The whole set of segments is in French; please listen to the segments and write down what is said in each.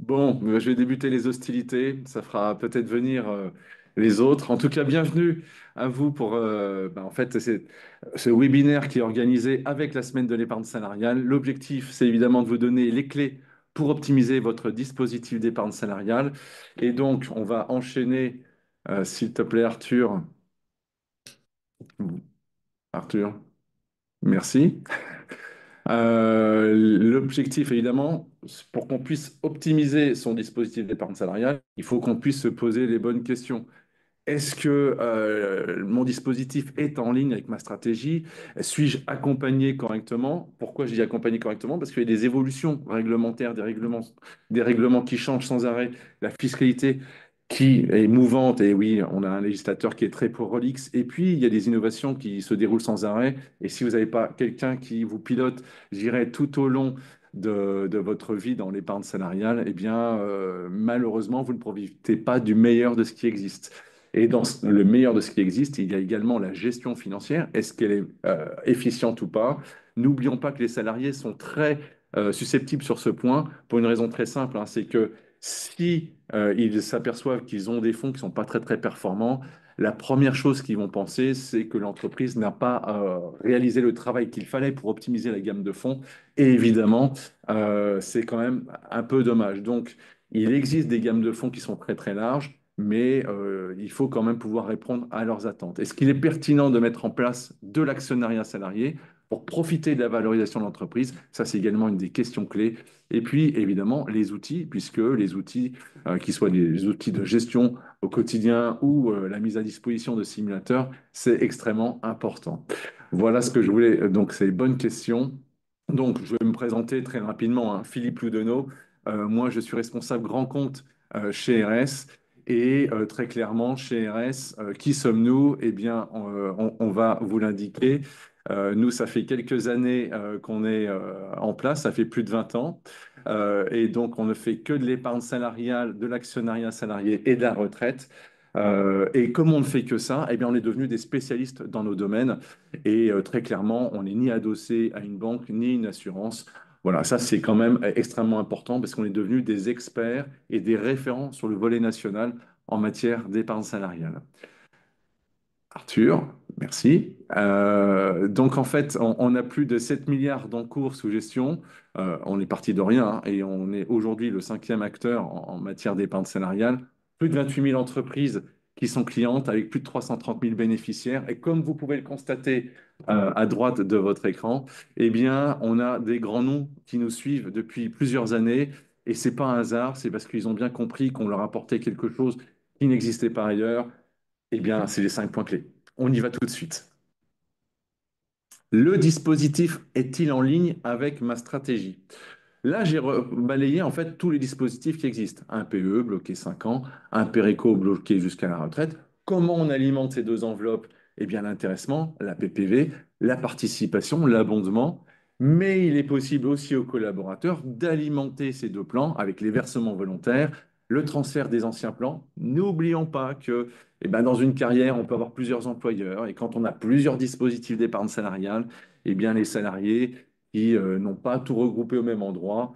Bon, je vais débuter les hostilités. Ça fera peut-être venir les autres. En tout cas, bienvenue à vous pour en fait, c'est ce webinaire qui est organisé avec la semaine de l'épargne salariale. L'objectif, c'est évidemment de vous donner les clés pour optimiser votre dispositif d'épargne salariale. Et donc, on va enchaîner, s'il te plaît, Arthur. Arthur, merci. L'objectif, évidemment, pour qu'on puisse optimiser son dispositif d'épargne salariale, il faut qu'on puisse se poser les bonnes questions. Est-ce que mon dispositif est en ligne avec ma stratégie? Suis-je accompagné correctement? Pourquoi je dis accompagné correctement? Parce qu'il y a des évolutions réglementaires, des règlements qui changent sans arrêt, la fiscalité qui est mouvante, et oui, on a un législateur qui est très prolixe, et puis il y a des innovations qui se déroulent sans arrêt, et si vous n'avez pas quelqu'un qui vous pilote, je dirais, tout au long de votre vie dans l'épargne salariale, eh bien, malheureusement, vous ne profitez pas du meilleur de ce qui existe. Et dans le meilleur de ce qui existe, il y a également la gestion financière. Est-ce qu'elle est efficiente ou pas? N'oublions pas que les salariés sont très susceptibles sur ce point pour une raison très simple, hein, c'est que si ils s'aperçoivent qu'ils ont des fonds qui ne sont pas très très performants, la première chose qu'ils vont penser, c'est que l'entreprise n'a pas réalisé le travail qu'il fallait pour optimiser la gamme de fonds. Et évidemment, c'est quand même un peu dommage. Donc, il existe des gammes de fonds qui sont très très larges, mais il faut quand même pouvoir répondre à leurs attentes. Est-ce qu'il est pertinent de mettre en place de l'actionnariat salarié pour profiter de la valorisation de l'entreprise? Ça, c'est également une des questions clés. Et puis, évidemment, les outils, puisque les outils, qu'ils soient des outils de gestion au quotidien ou la mise à disposition de simulateurs, c'est extrêmement important. Voilà ce que je voulais. Donc, c'est une bonne question. Donc, je vais me présenter très rapidement, hein. Philippe Loudenot. Moi, je suis responsable grand compte chez RS. Et très clairement, chez RS, qui sommes-nous? Eh bien, on va vous l'indiquer. Nous, ça fait quelques années qu'on est en place, ça fait plus de 20 ans. Et donc, on ne fait que de l'épargne salariale, de l'actionnariat salarié et de la retraite. Et comme on ne fait que ça, eh bien, on est devenu des spécialistes dans nos domaines. Et très clairement, on n'est ni adossé à une banque ni une assurance. Voilà, ça c'est quand même extrêmement important parce qu'on est devenu des experts et des référents sur le volet national en matière d'épargne salariale. Arthur, merci. Donc en fait, on a plus de 7 milliards d'encours sous gestion. On est parti de rien, hein, et on est aujourd'hui le cinquième acteur en matière d'épargne salariale. Plus de 28 000 entreprises qui sont clientes avec plus de 330 000 bénéficiaires. Et comme vous pouvez le constater à droite de votre écran, eh bien, on a des grands noms qui nous suivent depuis plusieurs années. Et c'est pas un hasard, c'est parce qu'ils ont bien compris qu'on leur apportait quelque chose qui n'existait pas ailleurs. Eh bien, c'est les 5 points clés. On y va tout de suite. Le dispositif est-il en ligne avec ma stratégie? Là, j'ai balayé en fait tous les dispositifs qui existent. Un PE bloqué 5 ans, un PERECO bloqué jusqu'à la retraite. Comment on alimente ces deux enveloppes? Eh bien, l'intéressement, la PPV, la participation, l'abondement. Mais il est possible aussi aux collaborateurs d'alimenter ces deux plans avec les versements volontaires, le transfert des anciens plans. N'oublions pas que dans une carrière, on peut avoir plusieurs employeurs et quand on a plusieurs dispositifs d'épargne salariale, les salariés qui n'ont pas tout regroupé au même endroit,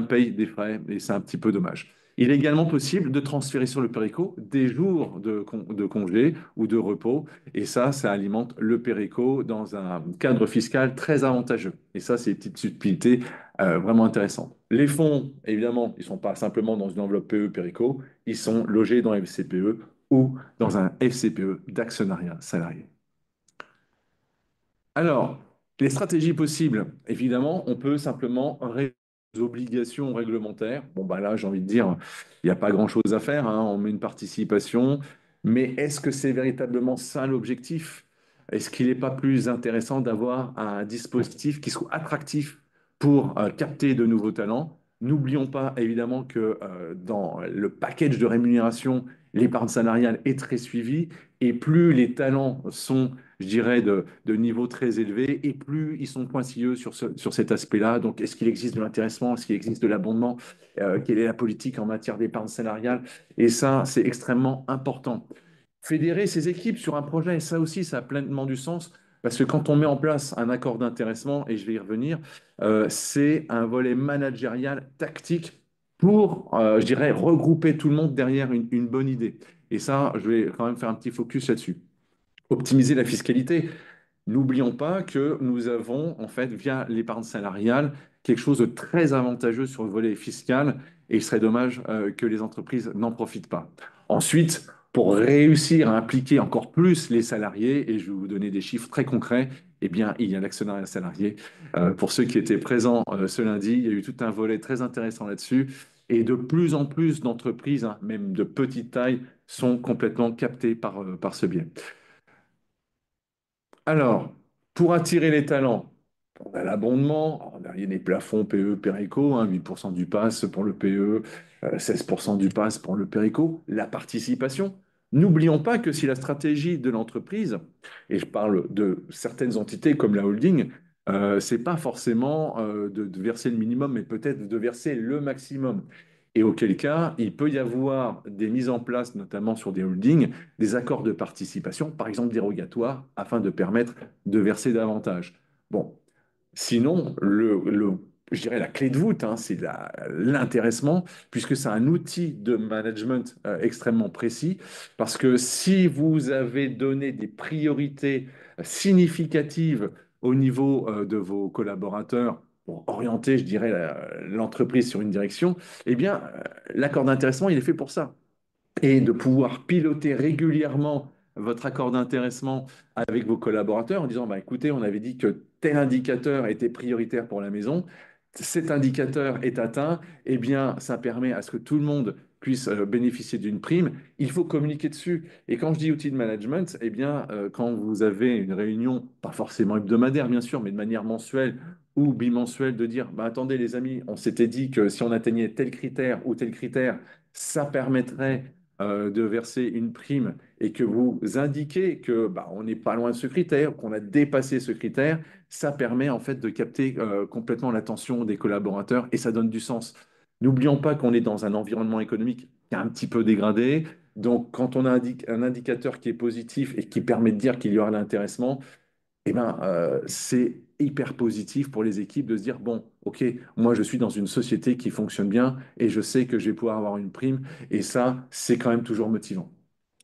payent des frais et c'est un petit peu dommage. Il est également possible de transférer sur le Péréco des jours de congé ou de repos et ça alimente le Péréco dans un cadre fiscal très avantageux. Et ça, c'est des petites subtilités vraiment intéressantes. Les fonds, évidemment, ils ne sont pas simplement dans une enveloppe PE Péréco, ils sont logés dans FCPE ou dans un FCPE d'actionnariat salarié. Alors, les stratégies possibles, évidemment, on peut simplement réduire les obligations réglementaires. Bon, bah là, j'ai envie de dire, il n'y a pas grand-chose à faire, hein, on met une participation, mais est-ce que c'est véritablement ça l'objectif? Est-ce qu'il n'est pas plus intéressant d'avoir un dispositif qui soit attractif pour capter de nouveaux talents? N'oublions pas évidemment que dans le package de rémunération, l'épargne salariale est très suivie et plus les talents sont, je dirais, de niveau très élevé, et plus ils sont pointilleux sur cet aspect-là. Donc, est-ce qu'il existe de l'intéressement? Est-ce qu'il existe de l'abondement? Quelle est la politique en matière d'épargne salariale? Et ça, c'est extrêmement important. Fédérer ses équipes sur un projet, ça aussi, ça a pleinement du sens, parce que quand on met en place un accord d'intéressement, et je vais y revenir, c'est un volet managérial tactique pour, je dirais, regrouper tout le monde derrière une bonne idée. Et ça, je vais quand même faire un petit focus là-dessus. Optimiser la fiscalité. N'oublions pas que nous avons, en fait, via l'épargne salariale, quelque chose de très avantageux sur le volet fiscal et il serait dommage que les entreprises n'en profitent pas. Ensuite, pour réussir à impliquer encore plus les salariés, et je vais vous donner des chiffres très concrets, eh bien, il y a l'actionnariat salarié. Pour ceux qui étaient présents ce lundi, il y a eu tout un volet très intéressant là-dessus. Et de plus en plus d'entreprises, hein, même de petite taille, sont complètement captées par ce biais. Alors, pour attirer les talents, on a l'abondement. Alors, il y a des plafonds PE, Péréco, hein, 8% du pass pour le PE, 16% du pass pour le Péréco. La participation. N'oublions pas que si la stratégie de l'entreprise, et je parle de certaines entités comme la holding, c'est pas forcément de verser le minimum, mais peut-être de verser le maximum. Et auquel cas, il peut y avoir des mises en place, notamment sur des holdings, des accords de participation, par exemple dérogatoires, afin de permettre de verser davantage. Bon, sinon, je dirais la clé de voûte, hein, c'est l'intéressement, puisque c'est un outil de management extrêmement précis, parce que si vous avez donné des priorités significatives au niveau de vos collaborateurs, pour orienter, je dirais, l'entreprise sur une direction, eh bien, l'accord d'intéressement, il est fait pour ça et de pouvoir piloter régulièrement votre accord d'intéressement avec vos collaborateurs en disant, bah, écoutez, on avait dit que tel indicateur était prioritaire pour la maison, cet indicateur est atteint, eh bien, ça permet à ce que tout le monde puisse bénéficier d'une prime. Il faut communiquer dessus. Et quand je dis outil de management, eh bien, quand vous avez une réunion, pas forcément hebdomadaire, bien sûr, mais de manière mensuelle ou bimensuelle, de dire, bah, attendez les amis, on s'était dit que si on atteignait tel critère ou tel critère, ça permettrait de verser une prime et que vous indiquez que bah, on n'est pas loin de ce critère, qu'on a dépassé ce critère, ça permet en fait de capter complètement l'attention des collaborateurs et ça donne du sens. N'oublions pas qu'on est dans un environnement économique qui est un petit peu dégradé. Donc, quand on a un indicateur qui est positif et qui permet de dire qu'il y aura l'intéressement, eh ben, c'est hyper positif pour les équipes de se dire, bon, OK, moi je suis dans une société qui fonctionne bien et je sais que je vais pouvoir avoir une prime et ça, c'est quand même toujours motivant.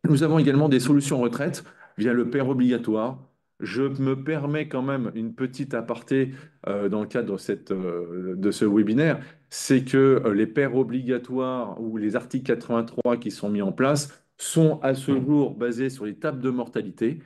Nous avons également des solutions retraite via le père obligatoire. Je me permets quand même une petite aparté dans le cadre de ce webinaire, c'est que les pairs obligatoires ou les articles 83 qui sont mis en place sont à ce jour basés sur les tables de mortalité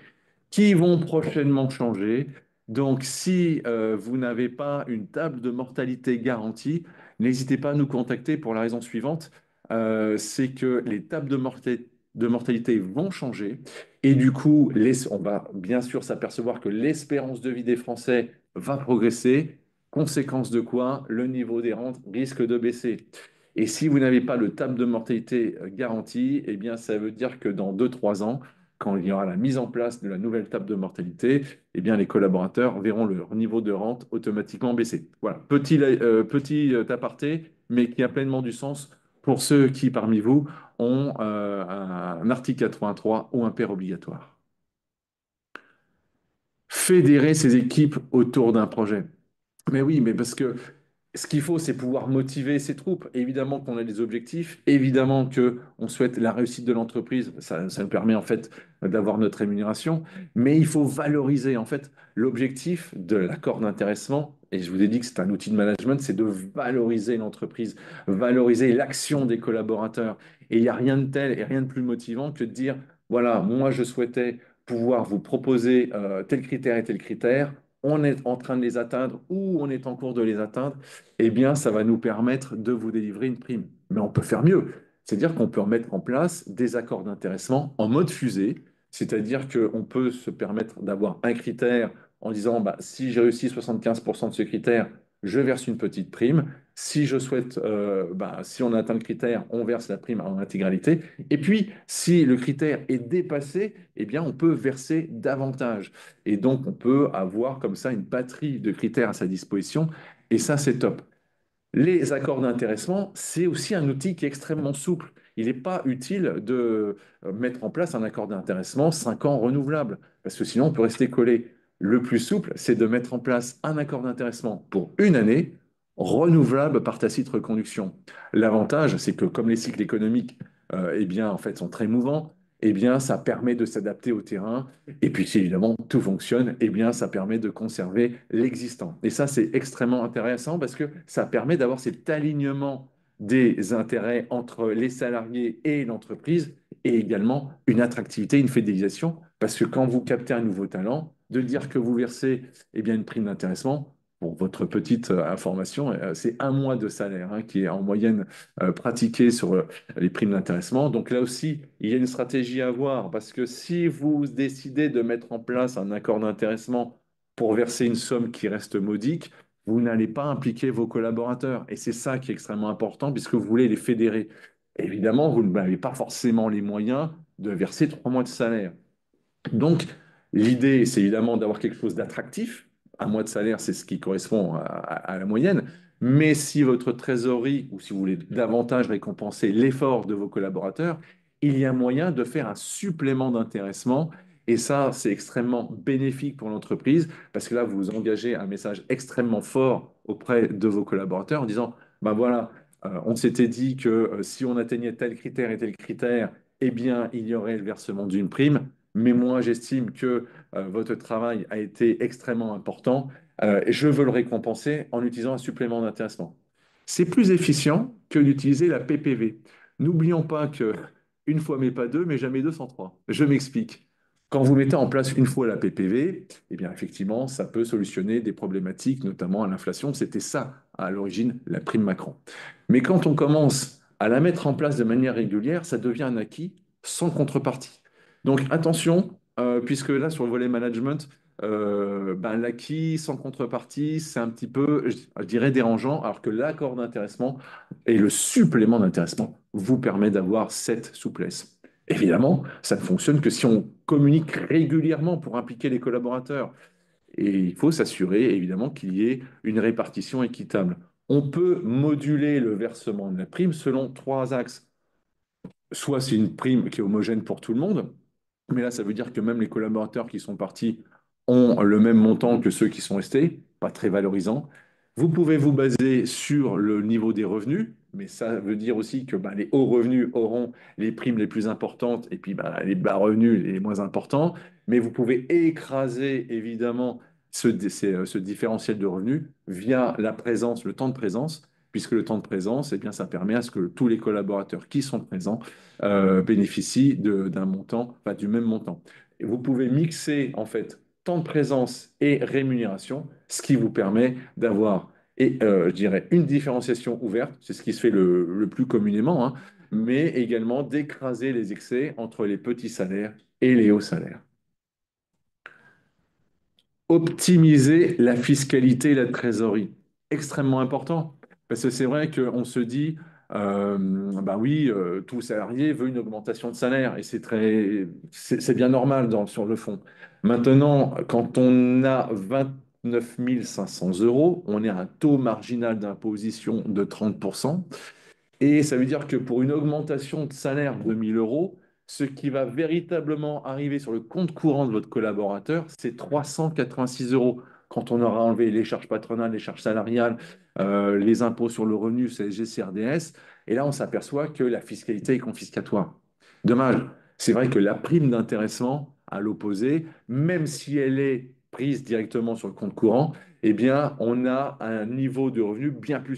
qui vont prochainement changer. Donc, si vous n'avez pas une table de mortalité garantie, n'hésitez pas à nous contacter pour la raison suivante, c'est que les tables de mortalité vont changer et du coup, on va bien sûr s'apercevoir que l'espérance de vie des Français va progresser, conséquence de quoi le niveau des rentes risque de baisser. Et si vous n'avez pas de table de mortalité garantie, eh bien, ça veut dire que dans 2, 3 ans, quand il y aura la mise en place de la nouvelle table de mortalité, eh bien, les collaborateurs verront leur niveau de rente automatiquement baisser. Voilà, petit aparté, mais qui a pleinement du sens pour ceux qui, parmi vous, ont un article 83 ou un père obligatoire. Fédérer ces équipes autour d'un projet. Mais oui, mais parce que ce qu'il faut, c'est pouvoir motiver ses troupes. Évidemment qu'on a des objectifs, évidemment qu'on souhaite la réussite de l'entreprise, ça nous permet en fait d'avoir notre rémunération, mais il faut valoriser en fait l'objectif de l'accord d'intéressement. Et je vous ai dit que c'est un outil de management, c'est de valoriser l'entreprise, valoriser l'action des collaborateurs. Et il n'y a rien de tel et rien de plus motivant que de dire, voilà, moi je souhaitais pouvoir vous proposer tel critère et tel critère, on est en train de les atteindre ou on est en cours de les atteindre, eh bien, ça va nous permettre de vous délivrer une prime. Mais on peut faire mieux. C'est-à-dire qu'on peut mettre en place des accords d'intéressement en mode fusée, c'est-à-dire qu'on peut se permettre d'avoir un critère en disant, bah, si j'ai réussi 75% de ce critère, je verse une petite prime. Si je souhaite, bah, si on atteint le critère, on verse la prime en intégralité. Et puis, si le critère est dépassé, eh bien, on peut verser davantage. Et donc, on peut avoir comme ça une batterie de critères à sa disposition. Et ça, c'est top. Les accords d'intéressement, c'est aussi un outil qui est extrêmement souple. Il n'est pas utile de mettre en place un accord d'intéressement 5 ans renouvelable, parce que sinon on peut rester collé. Le plus souple, c'est de mettre en place un accord d'intéressement pour une année renouvelable par tacite reconduction. L'avantage, c'est que comme les cycles économiques, eh bien, en fait, sont très mouvants, eh bien, ça permet de s'adapter au terrain. Et puis, si évidemment tout fonctionne, eh bien, ça permet de conserver l'existant. Et ça, c'est extrêmement intéressant parce que ça permet d'avoir cet alignement des intérêts entre les salariés et l'entreprise et également une attractivité, une fidélisation. Parce que quand vous captez un nouveau talent, de dire que vous versez eh bien, une prime d'intéressement, pour votre petite information, c'est 1 mois de salaire hein, qui est en moyenne pratiqué sur les primes d'intéressement. Donc là aussi, il y a une stratégie à avoir parce que si vous décidez de mettre en place un accord d'intéressement pour verser une somme qui reste modique, vous n'allez pas impliquer vos collaborateurs. Et c'est ça qui est extrêmement important puisque vous voulez les fédérer. Évidemment, vous n'avez pas forcément les moyens de verser 3 mois de salaire. Donc, l'idée, c'est évidemment d'avoir quelque chose d'attractif. 1 mois de salaire, c'est ce qui correspond à la moyenne. Mais si votre trésorerie, ou si vous voulez davantage récompenser l'effort de vos collaborateurs, il y a moyen de faire un supplément d'intéressement. Et ça, c'est extrêmement bénéfique pour l'entreprise parce que là, vous engagez un message extrêmement fort auprès de vos collaborateurs en disant, ben voilà, on s'était dit que si on atteignait tel critère et tel critère, eh bien, il y aurait le versement d'une prime mais moi j'estime que votre travail a été extrêmement important et je veux le récompenser en utilisant un supplément d'intéressement. C'est plus efficient que d'utiliser la PPV. N'oublions pas que une fois mais pas deux, mais jamais deux sans trois. Je m'explique. Quand vous mettez en place une fois la PPV, eh bien effectivement, ça peut solutionner des problématiques, notamment à l'inflation. C'était ça à l'origine la prime Macron. Mais quand on commence à la mettre en place de manière régulière, ça devient un acquis sans contrepartie. Donc attention, puisque là sur le volet management, ben, l'acquis sans contrepartie, c'est un petit peu, je dirais, dérangeant, alors que l'accord d'intéressement et le supplément d'intéressement vous permet d'avoir cette souplesse. Évidemment, ça ne fonctionne que si on communique régulièrement pour impliquer les collaborateurs. Et il faut s'assurer, évidemment, qu'il y ait une répartition équitable. On peut moduler le versement de la prime selon 3 axes. Soit c'est une prime qui est homogène pour tout le monde, mais là, ça veut dire que même les collaborateurs qui sont partis ont le même montant que ceux qui sont restés, pas très valorisant. Vous pouvez vous baser sur le niveau des revenus, mais ça veut dire aussi que bah, les hauts revenus auront les primes les plus importantes et puis bah, les bas revenus les moins importants. Mais vous pouvez écraser évidemment ce différentiel de revenus via la présence, le temps de présence, puisque le temps de présence, eh bien, ça permet à ce que tous les collaborateurs qui sont présents bénéficient d'un montant, enfin, du même montant. Et vous pouvez mixer en fait temps de présence et rémunération, ce qui vous permet d'avoir, et je dirais, une différenciation ouverte, c'est ce qui se fait le plus communément, hein, mais également d'écraser les excès entre les petits salaires et les hauts salaires. Optimiser la fiscalité et la trésorerie. Extrêmement important. Parce que c'est vrai qu'on se dit, bah oui, tout salarié veut une augmentation de salaire et c'est bien normal sur le fond. Maintenant, quand on a 29 500 euros, on est à un taux marginal d'imposition de 30%. Et ça veut dire que pour une augmentation de salaire de 1 000 euros, ce qui va véritablement arriver sur le compte courant de votre collaborateur, c'est 386 euros. Quand on aura enlevé les charges patronales, les charges salariales, les impôts sur le revenu, CSG, CRDS, et là on s'aperçoit que la fiscalité est confiscatoire. Dommage. C'est vrai que la prime d'intéressement, à l'opposé, même si elle est prise directement sur le compte courant, eh bien, on a un niveau de revenu bien plus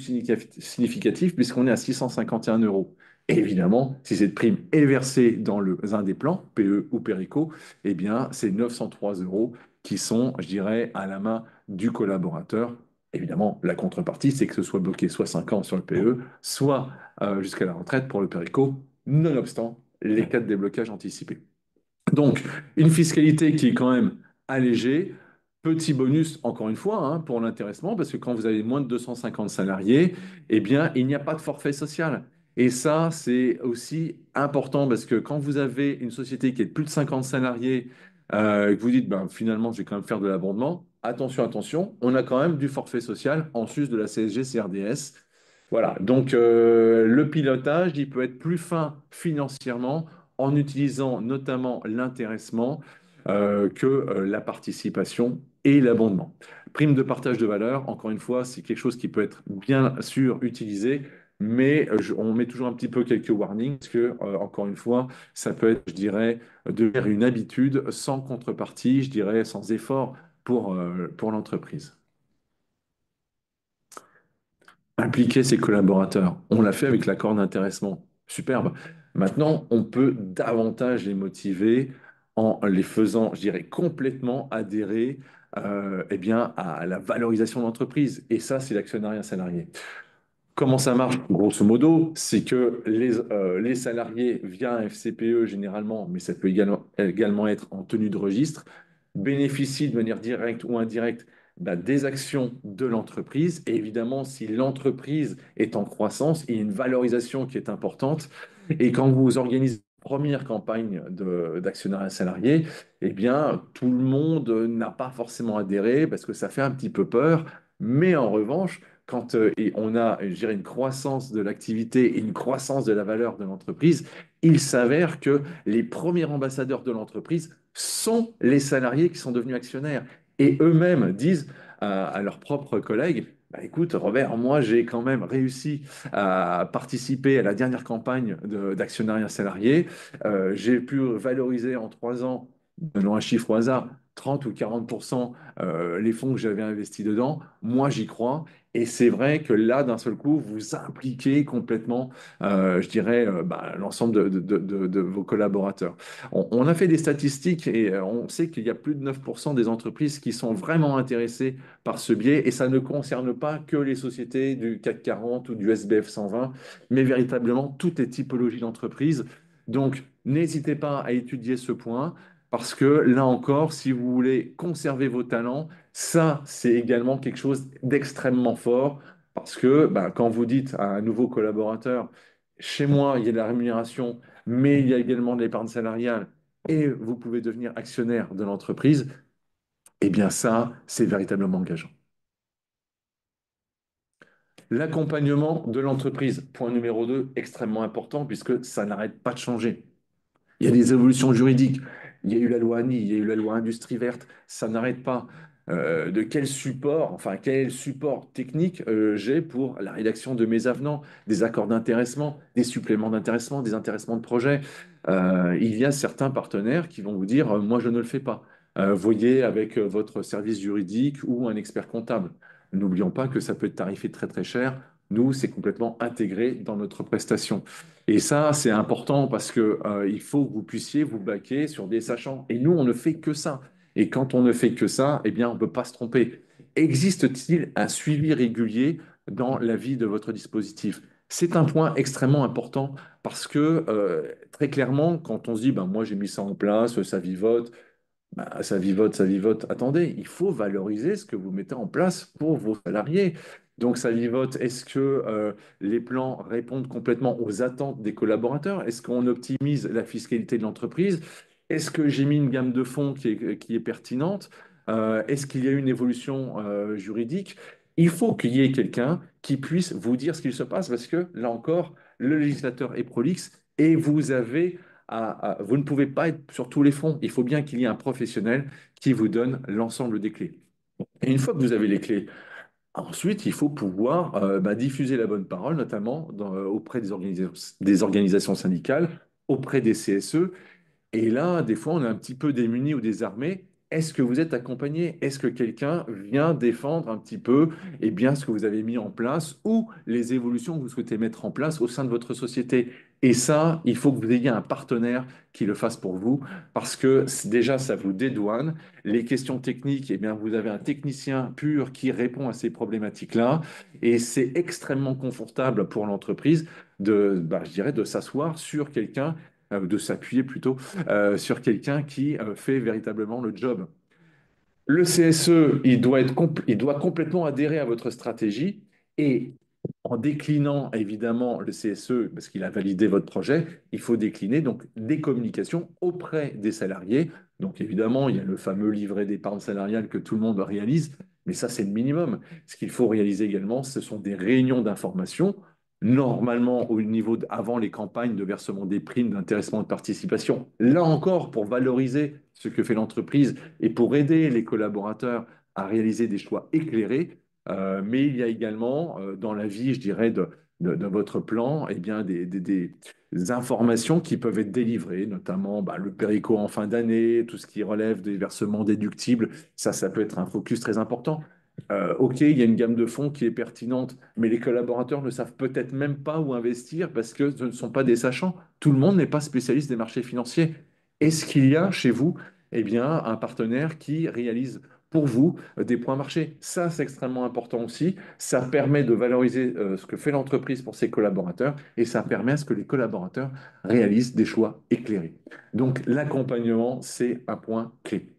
significatif puisqu'on est à 651 euros. Et évidemment, si cette prime est versée dans un des plans, PE ou Perico, eh bien, c'est 903 euros qui sont, je dirais, à la main du collaborateur. Évidemment, la contrepartie, c'est que ce soit bloqué soit 5 ans sur le PE, soit jusqu'à la retraite pour le Perico, nonobstant les cas de déblocage anticipé. Donc, une fiscalité qui est quand même allégée. Petit bonus, encore une fois, hein, pour l'intéressement, parce que quand vous avez moins de 250 salariés, eh bien, il n'y a pas de forfait social. Et ça, c'est aussi important parce que quand vous avez une société qui est de plus de 50 salariés, et que vous dites, ben, finalement, je vais quand même faire de l'abondement, attention, attention, on a quand même du forfait social en sus de la CSG, CRDS. Voilà, donc le pilotage, il peut être plus fin financièrement en utilisant notamment l'intéressement que la participation et l'abondement. Prime de partage de valeur, encore une fois, c'est quelque chose qui peut être bien sûr utilisé, mais on met toujours un petit peu quelques warnings, parce que, encore une fois, ça peut être, je dirais, devenir une habitude sans contrepartie, je dirais, sans effort pour l'entreprise. Impliquer ses collaborateurs. On l'a fait avec l'accord d'intéressement. Superbe. Maintenant, on peut davantage les motiver en les faisant, je dirais, complètement adhérer eh bien, à la valorisation de l'entreprise. Et ça, c'est l'actionnariat salarié. Comment ça marche, grosso modo? C'est que les salariés, via un FCPE généralement, mais ça peut également être en tenue de registre, bénéficient de manière directe ou indirecte bah, des actions de l'entreprise. Et évidemment, si l'entreprise est en croissance, il y a une valorisation qui est importante. Et quand vous organisez une première campagne d'actionnariat salarié, eh bien, tout le monde n'a pas forcément adhéré parce que ça fait un petit peu peur. Mais en revanche, quand et on a, je dirais, une croissance de l'activité et une croissance de la valeur de l'entreprise, il s'avère que les premiers ambassadeurs de l'entreprise sont les salariés qui sont devenus actionnaires. Et eux-mêmes disent à leurs propres collègues, bah, écoute, Robert, moi j'ai quand même réussi à participer à la dernière campagne d'actionnariat salarié. J'ai pu valoriser en 3 ans, donnons un chiffre au hasard, 30 ou 40% les fonds que j'avais investis dedans. Moi, j'y crois. Et c'est vrai que là, d'un seul coup, vous impliquez complètement, je dirais, bah, l'ensemble de vos collaborateurs. On a fait des statistiques et on sait qu'il y a plus de 9% des entreprises qui sont vraiment intéressées par ce biais. Et ça ne concerne pas que les sociétés du CAC 40 ou du SBF 120, mais véritablement toutes les typologies d'entreprises. Donc, n'hésitez pas à étudier ce point. Parce que là encore, si vous voulez conserver vos talents, ça, c'est également quelque chose d'extrêmement fort. Parce que bah, quand vous dites à un nouveau collaborateur, chez moi, il y a de la rémunération, mais il y a également de l'épargne salariale, et vous pouvez devenir actionnaire de l'entreprise, eh bien ça, c'est véritablement engageant. L'accompagnement de l'entreprise, point numéro 2, extrêmement important, puisque ça n'arrête pas de changer. Il y a des évolutions juridiques. Il y a eu la loi ANI, il y a eu la loi Industrie verte. Ça n'arrête pas. De quel support, enfin, quel support technique j'ai pour la rédaction de mes avenants, des accords d'intéressement, des suppléments d'intéressement, des intéressements de projet. Il y a certains partenaires qui vont vous dire, moi, je ne le fais pas. Voyez avec votre service juridique ou un expert comptable. N'oublions pas que ça peut être tarifé très, très cher. Nous, c'est complètement intégré dans notre prestation. Et ça, c'est important parce que, il faut que vous puissiez vous baquer sur des sachants. Et nous, on ne fait que ça. Et quand on ne fait que ça, eh bien, on ne peut pas se tromper. Existe-t-il un suivi régulier dans la vie de votre dispositif? C'est un point extrêmement important parce que, très clairement, quand on se dit, ben, moi, j'ai mis ça en place, ça vivote, bah, ça vivote, ça vivote. Attendez, il faut valoriser ce que vous mettez en place pour vos salariés. Donc, ça vivote. Est-ce que les plans répondent complètement aux attentes des collaborateurs? Est-ce qu'on optimise la fiscalité de l'entreprise? Est-ce que j'ai mis une gamme de fonds qui est pertinente? Est-ce qu'il y a une évolution juridique? Il faut qu'il y ait quelqu'un qui puisse vous dire ce qu'il se passe parce que, là encore, le législateur est prolixe et vous avez vous ne pouvez pas être sur tous les fronts. Il faut bien qu'il y ait un professionnel qui vous donne l'ensemble des clés. Et une fois que vous avez les clés, ensuite, il faut pouvoir bah, diffuser la bonne parole, notamment auprès des organisations syndicales, auprès des CSE, et là, des fois, on est un petit peu démuni ou désarmé. Est-ce que vous êtes accompagné? Est-ce que quelqu'un vient défendre un petit peu eh bien, ce que vous avez mis en place ou les évolutions que vous souhaitez mettre en place au sein de votre société? Et ça, il faut que vous ayez un partenaire qui le fasse pour vous parce que déjà, ça vous dédouane. Les questions techniques, eh bien, vous avez un technicien pur qui répond à ces problématiques-là et c'est extrêmement confortable pour l'entreprise bah, je dirais, de s'asseoir sur quelqu'un de s'appuyer plutôt sur quelqu'un qui fait véritablement le job. Le CSE, il doit complètement adhérer à votre stratégie et en déclinant évidemment le CSE, parce qu'il a validé votre projet, il faut décliner donc des communications auprès des salariés. Donc évidemment, il y a le fameux livret d'épargne salariale que tout le monde réalise, mais ça c'est le minimum. Ce qu'il faut réaliser également, ce sont des réunions d'information normalement au niveau avant les campagnes de versement des primes, d'intéressement de participation. Là encore, pour valoriser ce que fait l'entreprise et pour aider les collaborateurs à réaliser des choix éclairés. Mais il y a également dans la vie, je dirais, de votre plan, eh bien, des informations qui peuvent être délivrées, notamment bah, le péricot en fin d'année, tout ce qui relève des versements déductibles. Ça peut être un focus très important. OK, il y a une gamme de fonds qui est pertinente, mais les collaborateurs ne savent peut-être même pas où investir parce que ce ne sont pas des sachants. Tout le monde n'est pas spécialiste des marchés financiers. Est-ce qu'il y a chez vous, eh bien, un partenaire qui réalise pour vous des points marchés? Ça, c'est extrêmement important aussi. Ça permet de valoriser ce que fait l'entreprise pour ses collaborateurs et ça permet à ce que les collaborateurs réalisent des choix éclairés. Donc, l'accompagnement, c'est un point clé.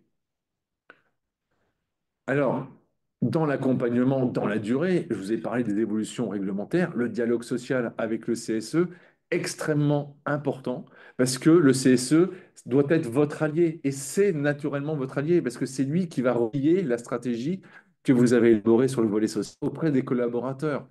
Alors, dans l'accompagnement, dans la durée, je vous ai parlé des évolutions réglementaires, le dialogue social avec le CSE, extrêmement important, parce que le CSE doit être votre allié, et c'est naturellement votre allié, parce que c'est lui qui va relier la stratégie que vous avez élaborée sur le volet social auprès des collaborateurs.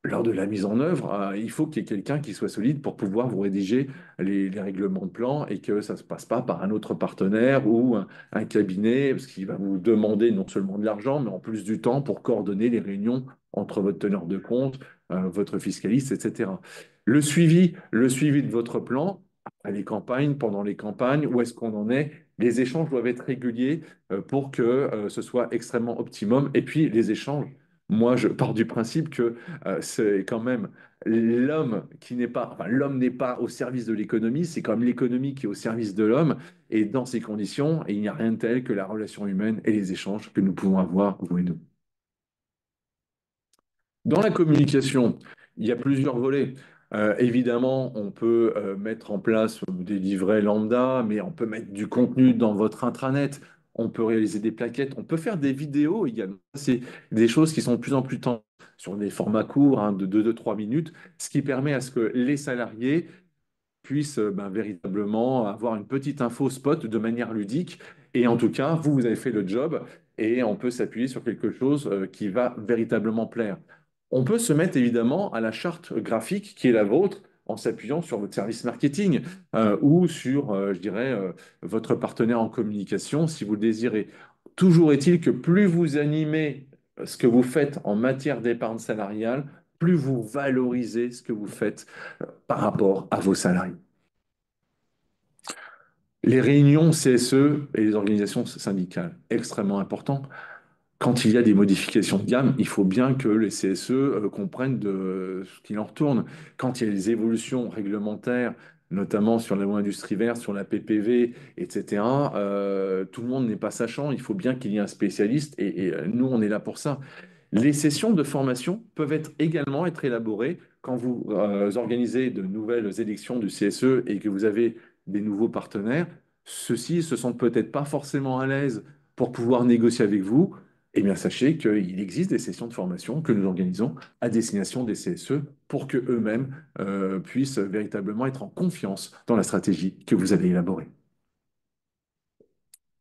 Lors de la mise en œuvre, il faut qu'il y ait quelqu'un qui soit solide pour pouvoir vous rédiger les règlements de plan et que ça ne se passe pas par un autre partenaire ou un cabinet, parce qu'il va vous demander non seulement de l'argent, mais en plus du temps pour coordonner les réunions entre votre teneur de compte, votre fiscaliste, etc. Le suivi de votre plan, après les campagnes, pendant les campagnes, où est-ce qu'on en est? Les échanges doivent être réguliers pour que ce soit extrêmement optimum. Et puis les échanges, moi je pars du principe que c'est quand même l'homme qui n'est pas, enfin, l'homme n'est pas au service de l'économie, c'est quand même l'économie qui est au service de l'homme. Et dans ces conditions, il n'y a rien de tel que la relation humaine et les échanges que nous pouvons avoir, vous et nous. Dans la communication, il y a plusieurs volets. Évidemment, on peut mettre en place des livrets lambda, mais on peut mettre du contenu dans votre intranet. On peut réaliser des plaquettes. On peut faire des vidéos également. C'est des choses qui sont de plus en plus tendances sur des formats courts, hein, de 2-3 minutes, ce qui permet à ce que les salariés puissent ben, véritablement avoir une petite info spot de manière ludique. Et en tout cas, vous avez fait le job et on peut s'appuyer sur quelque chose qui va véritablement plaire. On peut se mettre évidemment à la charte graphique qui est la vôtre en s'appuyant sur votre service marketing ou sur, je dirais, votre partenaire en communication si vous le désirez. Toujours est-il que plus vous animez ce que vous faites en matière d'épargne salariale, plus vous valorisez ce que vous faites par rapport à vos salariés. Les réunions CSE et les organisations syndicales, extrêmement important. Quand il y a des modifications de gamme, il faut bien que les CSE comprennent de ce qu'il en retourne. Quand il y a des évolutions réglementaires, notamment sur la loi industrie verte, sur la PPV, etc., tout le monde n'est pas sachant. Il faut bien qu'il y ait un spécialiste et nous, on est là pour ça. Les sessions de formation peuvent également être élaborées quand vous organisez de nouvelles élections du CSE et que vous avez des nouveaux partenaires. Ceux-ci se sentent peut-être pas forcément à l'aise pour pouvoir négocier avec vous. Eh bien, sachez qu'il existe des sessions de formation que nous organisons à destination des CSE pour que eux-mêmes puissent véritablement être en confiance dans la stratégie que vous avez élaborée.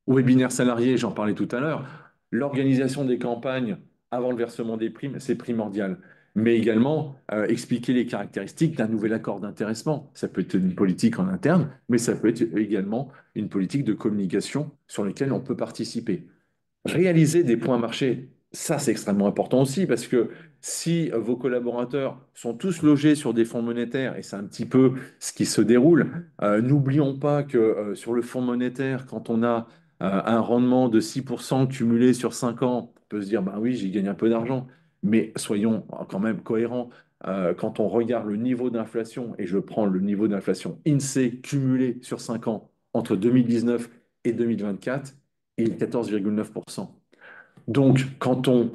Webinaire salarié, j'en parlais tout à l'heure. L'organisation des campagnes avant le versement des primes, c'est primordial. Mais également, expliquer les caractéristiques d'un nouvel accord d'intéressement. Ça peut être une politique en interne, mais ça peut être également une politique de communication sur laquelle on peut participer. Réaliser des points marchés, ça c'est extrêmement important aussi parce que si vos collaborateurs sont tous logés sur des fonds monétaires, et c'est un petit peu ce qui se déroule, n'oublions pas que sur le fonds monétaire, quand on a un rendement de 6% cumulé sur 5 ans, on peut se dire, bah oui, j'ai gagné un peu d'argent, mais soyons quand même cohérents. Quand on regarde le niveau d'inflation, et je prends le niveau d'inflation INSEE cumulé sur 5 ans entre 2019 et 2024, il est 14,9%. Donc, quand on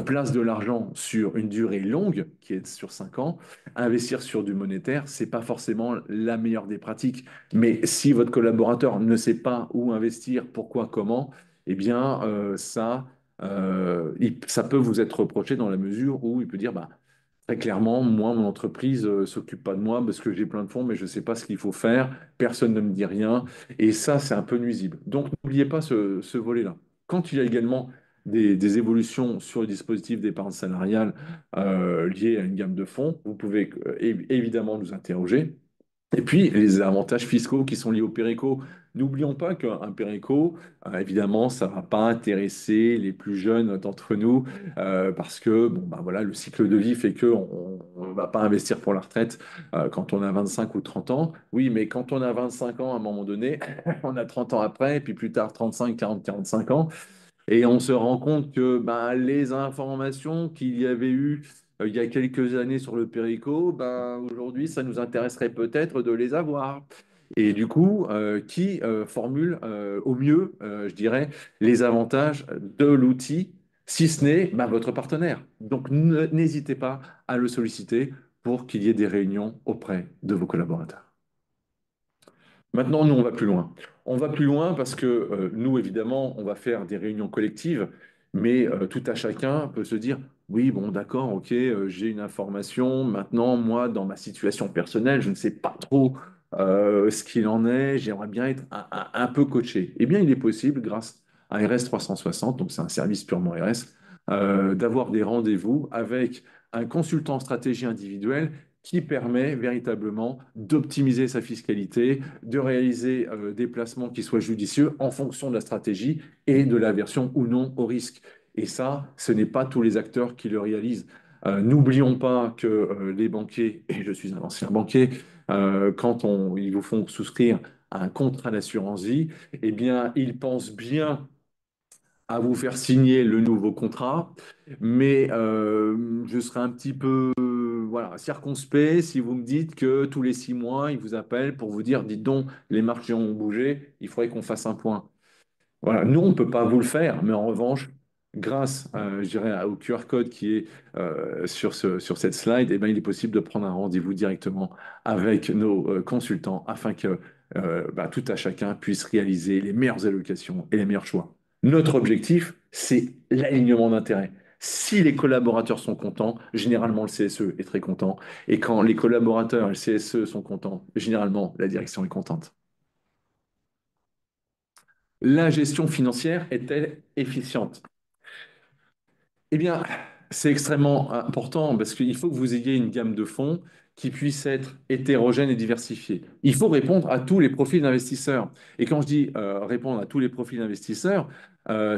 place de l'argent sur une durée longue, qui est sur 5 ans, investir sur du monétaire, c'est pas forcément la meilleure des pratiques. Mais si votre collaborateur ne sait pas où investir, pourquoi, comment, eh bien, ça peut vous être reproché dans la mesure où il peut dire, bah, très clairement, moi, mon entreprise s'occupe pas de moi parce que j'ai plein de fonds, mais je ne sais pas ce qu'il faut faire. Personne ne me dit rien. Et ça, c'est un peu nuisible. Donc, n'oubliez pas ce volet-là. Quand il y a également des évolutions sur le dispositif d'épargne salariale liées à une gamme de fonds, vous pouvez évidemment nous interroger. Et puis, les avantages fiscaux qui sont liés au Péréco. N'oublions pas qu'un Péréco, évidemment, ça ne va pas intéresser les plus jeunes d'entre nous parce que bon, bah, voilà, le cycle de vie fait qu'on ne va pas investir pour la retraite quand on a 25 ou 30 ans. Oui, mais quand on a 25 ans, à un moment donné, on a 30 ans après, et puis plus tard 35, 40, 45 ans. Et on se rend compte que ben, les informations qu'il y avait eu il y a quelques années sur le Périco, ben, aujourd'hui, ça nous intéresserait peut-être de les avoir. Et du coup, qui formule au mieux, je dirais, les avantages de l'outil, si ce n'est ben, votre partenaire. Donc, n'hésitez pas à le solliciter pour qu'il y ait des réunions auprès de vos collaborateurs. Maintenant, nous, on va plus loin. On va plus loin parce que nous, évidemment, on va faire des réunions collectives, mais tout à chacun peut se dire, oui, bon, d'accord, ok, j'ai une information. Maintenant, moi, dans ma situation personnelle, je ne sais pas trop ce qu'il en est. J'aimerais bien être un peu coaché. Eh bien, il est possible, grâce à RS 360, donc c'est un service purement RS, d'avoir des rendez-vous avec un consultant stratégie individuel qui permet véritablement d'optimiser sa fiscalité, de réaliser des placements qui soient judicieux en fonction de la stratégie et de l'aversion ou non au risque. Et ça, ce n'est pas tous les acteurs qui le réalisent. N'oublions pas que les banquiers, et je suis un ancien banquier, ils vous font souscrire à un contrat d'assurance vie, eh bien, ils pensent bien à vous faire signer le nouveau contrat, mais je serai un petit peu voilà, circonspect si vous me dites que tous les 6 mois, ils vous appellent pour vous dire, dites donc, les marchés ont bougé, il faudrait qu'on fasse un point. Voilà, nous, on ne peut pas vous le faire, mais en revanche, grâce, je dirais, au QR code qui est sur cette slide, eh ben, il est possible de prendre un rendez-vous directement avec nos consultants afin que bah, tout à chacun puisse réaliser les meilleures allocations et les meilleurs choix. Notre objectif, c'est l'alignement d'intérêts. Si les collaborateurs sont contents, généralement le CSE est très content. Et quand les collaborateurs et le CSE sont contents, généralement la direction est contente. La gestion financière est-elle efficiente? Eh bien, c'est extrêmement important parce qu'il faut que vous ayez une gamme de fonds qui puisse être hétérogène et diversifiée. Il faut répondre à tous les profils d'investisseurs. Et quand je dis répondre à tous les profils d'investisseurs,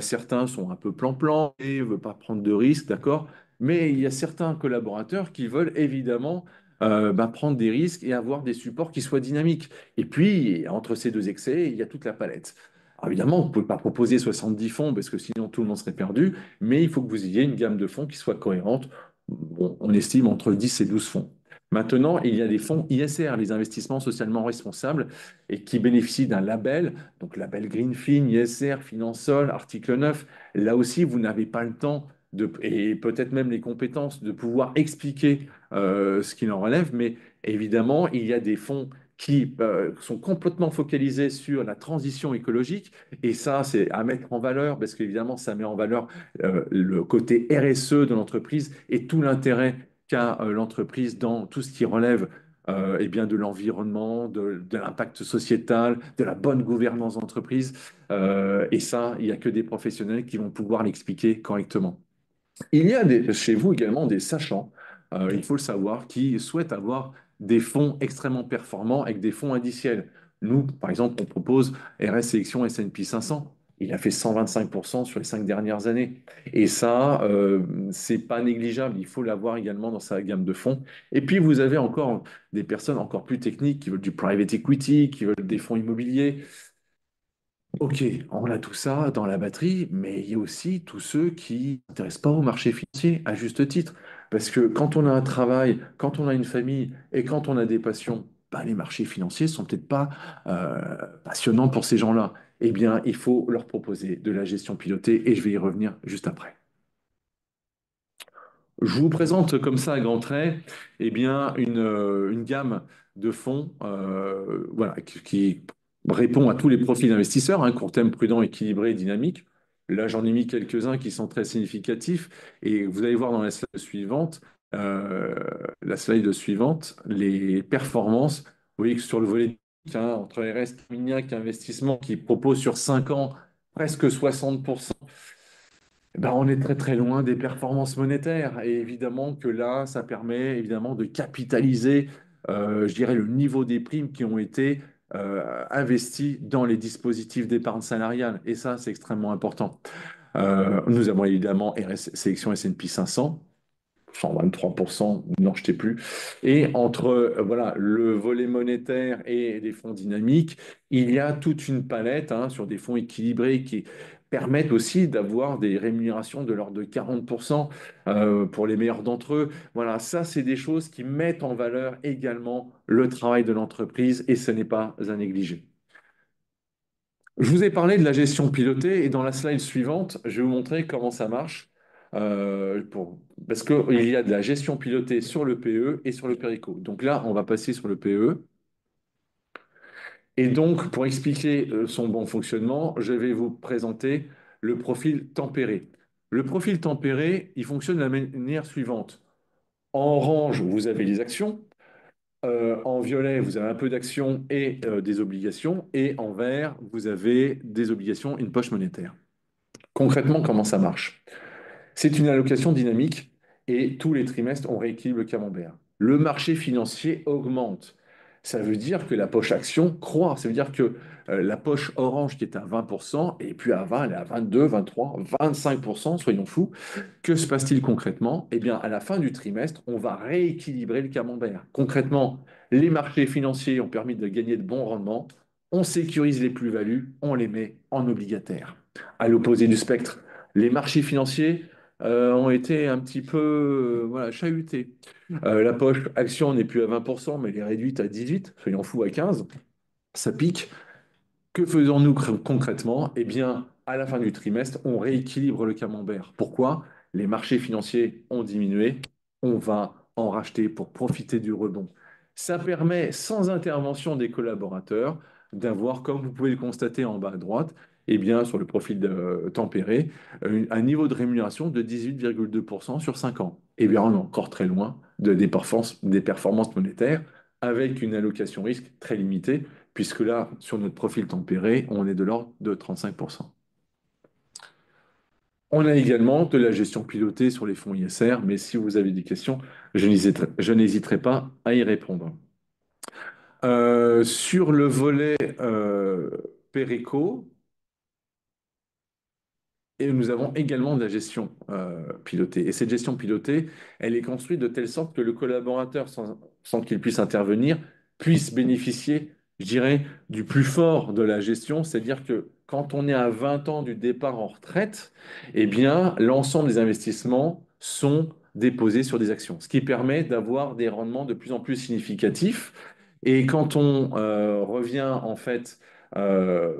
certains sont un peu plan-plan et ne veulent pas prendre de risques, d'accord? Mais il y a certains collaborateurs qui veulent évidemment bah, prendre des risques et avoir des supports qui soient dynamiques. Et puis, entre ces deux excès, il y a toute la palette. Alors évidemment, vous ne pouvez pas proposer 70 fonds parce que sinon tout le monde serait perdu, mais il faut que vous ayez une gamme de fonds qui soit cohérente. Bon, on estime entre 10 et 12 fonds. Maintenant, il y a des fonds ISR, les investissements socialement responsables, et qui bénéficient d'un label, donc label Greenfin, ISR, Finansol, article 9. Là aussi, vous n'avez pas le temps et peut-être même les compétences de pouvoir expliquer ce qu'il en relève, mais évidemment, il y a des fonds qui sont complètement focalisés sur la transition écologique, et ça, c'est à mettre en valeur, parce qu'évidemment, ça met en valeur le côté RSE de l'entreprise et tout l'intérêt qu'a l'entreprise dans tout ce qui relève eh bien, de l'environnement, de l'impact sociétal, de la bonne gouvernance d'entreprise. Et ça, il n'y a que des professionnels qui vont pouvoir l'expliquer correctement. Il y a chez vous également des sachants, il faut le savoir, qui souhaitent avoir des fonds extrêmement performants avec des fonds indiciels. Nous, par exemple, on propose RS Sélection S&P 500. Il a fait 125% sur les 5 dernières années. Et ça, c'est pas négligeable. Il faut l'avoir également dans sa gamme de fonds. Et puis, vous avez encore des personnes encore plus techniques qui veulent du private equity, qui veulent des fonds immobiliers. Ok, on a tout ça dans la batterie, mais il y a aussi tous ceux qui ne s'intéressent pas au marché financier, à juste titre. Parce que quand on a un travail, quand on a une famille et quand on a des passions, bah, les marchés financiers sont peut-être pas passionnants pour ces gens-là. Eh bien, il faut leur proposer de la gestion pilotée et je vais y revenir juste après. Je vous présente comme ça à grands traits eh bien, une gamme de fonds voilà, qui répond à tous les profils d'investisseurs, hein, court terme, prudent, équilibré, dynamique. Là, j'en ai mis quelques-uns qui sont très significatifs et vous allez voir dans euh, la slide suivante, les performances. Vous voyez que sur le volet hein, entre RS, Mignac Investissement qui propose sur 5 ans presque 60% Ben, on est très très loin des performances monétaires et évidemment que là, ça permet évidemment de capitaliser, je dirais, le niveau des primes qui ont été investies dans les dispositifs d'épargne salariale et ça, c'est extrêmement important. Nous avons évidemment sélection S&P 500. 123%, n'en jetez plus. Et entre voilà, le volet monétaire et les fonds dynamiques, il y a toute une palette hein, sur des fonds équilibrés qui permettent aussi d'avoir des rémunérations de l'ordre de 40% pour les meilleurs d'entre eux. Voilà, ça, c'est des choses qui mettent en valeur également le travail de l'entreprise et ce n'est pas à négliger. Je vous ai parlé de la gestion pilotée et dans la slide suivante, je vais vous montrer comment ça marche. Parce qu'il y a de la gestion pilotée sur le PE et sur le Périco. Donc là, on va passer sur le PE. Et donc, pour expliquer son bon fonctionnement, je vais vous présenter le profil tempéré. Le profil tempéré, il fonctionne de la manière suivante. En orange, vous avez les actions. En violet, vous avez un peu d'actions et des obligations. Et en vert, vous avez des obligations et une poche monétaire. Concrètement, comment ça marche? C'est une allocation dynamique et tous les trimestres, on rééquilibre le camembert. Le marché financier augmente. Ça veut dire que la poche action croît. Ça veut dire que la poche orange qui est à 20%, et puis à 20, elle est à 22, 23, 25%, soyons fous. Que se passe-t-il concrètement? Eh bien, à la fin du trimestre, on va rééquilibrer le camembert. Concrètement, les marchés financiers ont permis de gagner de bons rendements. On sécurise les plus-values, on les met en obligataire. À l'opposé du spectre, les marchés financiers ont été un petit peu voilà, chahutés. La poche action n'est plus à 20%, mais elle est réduite à 18, soyons fous à 15. Ça pique. Que faisons-nous concrètement? Eh bien, à la fin du trimestre, on rééquilibre le camembert. Pourquoi? Les marchés financiers ont diminué. On va en racheter pour profiter du rebond. Ça permet, sans intervention des collaborateurs, d'avoir, comme vous pouvez le constater en bas à droite, eh bien, sur le profil tempéré, un niveau de rémunération de 18,2% sur 5 ans. Eh bien, on est encore très loin des performances monétaires avec une allocation risque très limitée puisque là, sur notre profil tempéré, on est de l'ordre de 35%. On a également de la gestion pilotée sur les fonds ISR, mais si vous avez des questions, je n'hésiterai pas à y répondre. Sur le volet Péréco, et nous avons également de la gestion pilotée. Et cette gestion pilotée, elle est construite de telle sorte que le collaborateur, sans qu'il puisse intervenir, puisse bénéficier, je dirais, du plus fort de la gestion. C'est-à-dire que quand on est à 20 ans du départ en retraite, eh bien, l'ensemble des investissements sont déposés sur des actions, ce qui permet d'avoir des rendements de plus en plus significatifs. Et quand on revient, en fait, euh,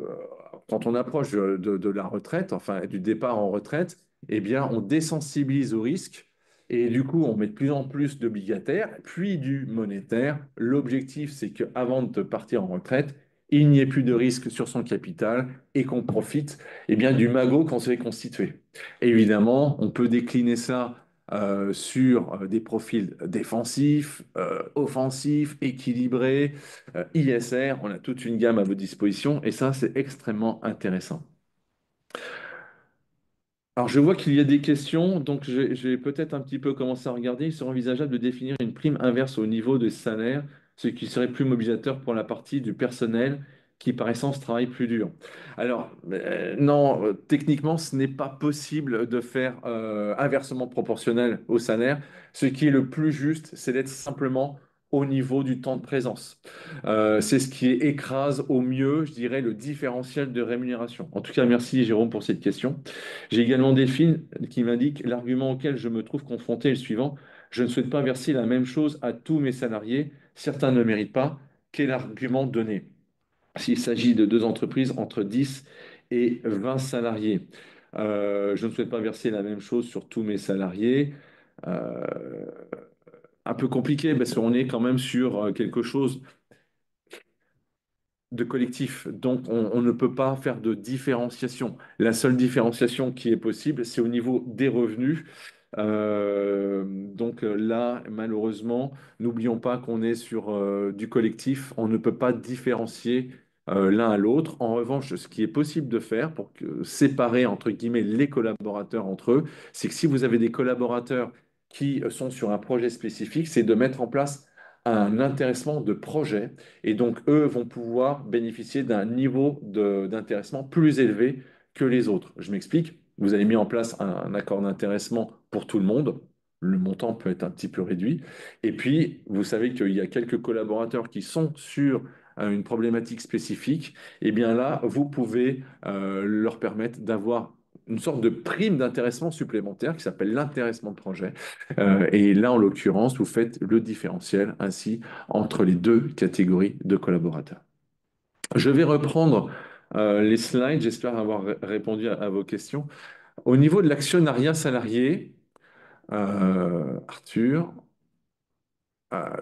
quand on approche de la retraite, enfin du départ en retraite, eh bien, on désensibilise au risque et du coup, on met de plus en plus d'obligataires, puis du monétaire. L'objectif, c'est qu'avant de partir en retraite, il n'y ait plus de risque sur son capital et qu'on profite eh bien, du magot qu'on s'est constitué. Évidemment, on peut décliner ça sur des profils défensifs, offensifs, équilibrés, ISR, on a toute une gamme à votre disposition et ça, c'est extrêmement intéressant. Alors, je vois qu'il y a des questions, donc j'ai peut-être un petit peu commencé à regarder. Il serait envisageable de définir une prime inverse au niveau des salaires, ce qui serait plus mobilisateur pour la partie du personnel qui, par essence, travaille plus dur. Alors, non, techniquement, ce n'est pas possible de faire inversement proportionnel au salaire. Ce qui est le plus juste, c'est d'être simplement au niveau du temps de présence. C'est ce qui écrase au mieux, je dirais, le différentiel de rémunération. En tout cas, merci Jérôme pour cette question. J'ai également Delphine qui m'indique l'argument auquel je me trouve confronté est le suivant. Je ne souhaite pas verser la même chose à tous mes salariés. Certains ne méritent pas. Quel argument donner? S'il s'agit de deux entreprises entre 10 et 20 salariés, je ne souhaite pas verser la même chose sur tous mes salariés. Euh, un peu compliqué parce qu'on est quand même sur quelque chose de collectif. Donc, on ne peut pas faire de différenciation. La seule différenciation qui est possible, c'est au niveau des revenus. Là, malheureusement, n'oublions pas qu'on est sur du collectif. On ne peut pas différencier l'un à l'autre. En revanche, ce qui est possible de faire pour séparer, entre guillemets, les collaborateurs entre eux, c'est que si vous avez des collaborateurs qui sont sur un projet spécifique, c'est de mettre en place un intéressement de projet. Et donc, eux vont pouvoir bénéficier d'un niveau d'intéressement plus élevé que les autres. Je m'explique. Vous avez mis en place un accord d'intéressement pour tout le monde. Le montant peut être un petit peu réduit. Et puis, vous savez qu'il y a quelques collaborateurs qui sont sur une problématique spécifique. Et bien là, vous pouvez leur permettre d'avoir une sorte de prime d'intéressement supplémentaire qui s'appelle l'intéressement de projet. Et là, en l'occurrence, vous faites le différentiel ainsi entre les deux catégories de collaborateurs. Je vais reprendre les slides. J'espère avoir répondu à vos questions. Au niveau de l'actionnariat salarié, Arthur,